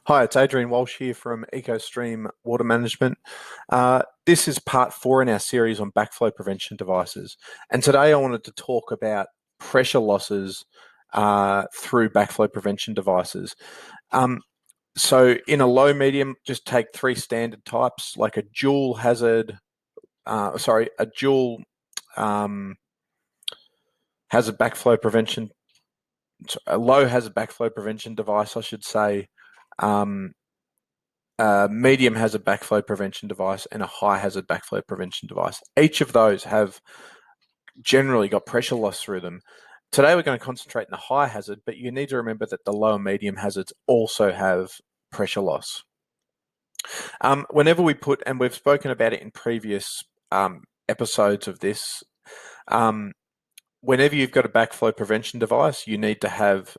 Hi, it's Adrian Walsh here from EcoStream Water Management. This is part 4 in our series on backflow prevention devices. And today I wanted to talk about pressure losses through backflow prevention devices. So in a low medium, just take 3 standard types, like a dual hazard, a dual hazard backflow prevention, a low hazard backflow prevention device, I should say. Medium hazard backflow prevention device and a high hazard backflow prevention device. Each of those have generally got pressure loss through them. Today we're going to concentrate on the high hazard, but you need to remember that the low and medium hazards also have pressure loss. Whenever we put, and we've spoken about it in previous episodes of this, whenever you've got a backflow prevention device, you need to have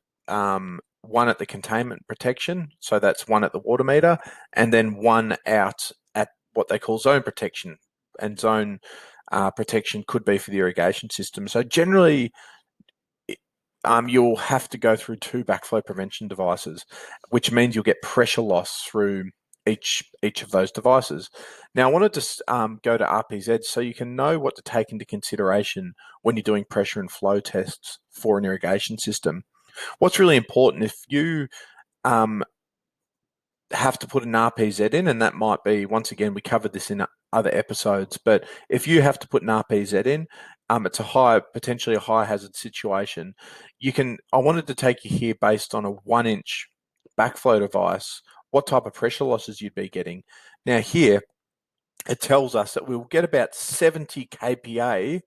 one at the containment protection, so that's one at the water meter, and then one out at what they call zone protection. And zone protection could be for the irrigation system. So generally, you'll have to go through 2 backflow prevention devices, which means you'll get pressure loss through each of those devices. Now, I wanted to go to RPZ so you can know what to take into consideration when you're doing pressure and flow tests for an irrigation system. What's really important, if you have to put an RPZ in, and that might be, once again, we covered this in other episodes, but if you have to put an RPZ in, it's potentially a high hazard situation. I wanted to take you here based on a 1-inch backflow device, what type of pressure losses you'd be getting. Now here, it tells us that we'll get about 70 kPa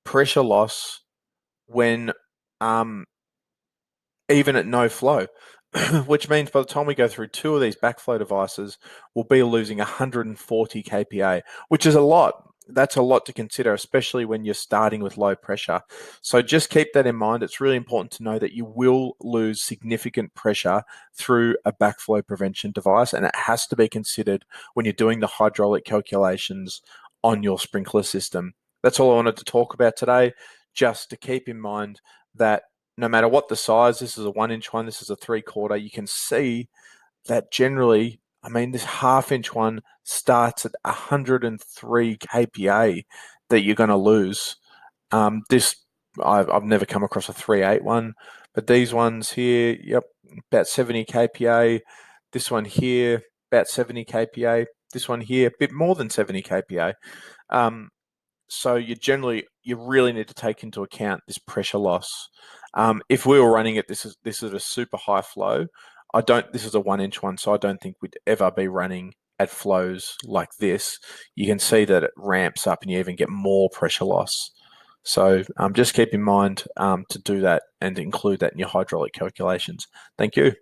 pressure loss when even at no flow, which means by the time we go through 2 of these backflow devices, we'll be losing 140 kPa, which is a lot. That's a lot to consider, especially when you're starting with low pressure. So just keep that in mind. It's really important to know that you will lose significant pressure through a backflow prevention device, and it has to be considered when you're doing the hydraulic calculations on your sprinkler system. That's all I wanted to talk about today, just to keep in mind that no matter what the size, this is a 1-inch one, this is a 3/4, you can see that generally, I mean, this 1/2-inch one starts at 103 kPa that you're going to lose. I've never come across a 3/8 one, but these ones here, yep, about 70 kPa. This one here, about 70 kPa. This one here, a bit more than 70 kPa. So you really need to take into account this pressure loss. If we were running it, this is a super high flow. This is a 1-inch one, so I don't think we'd ever be running at flows like this. You can see that it ramps up and you even get more pressure loss. So just keep in mind to do that and include that in your hydraulic calculations. Thank you.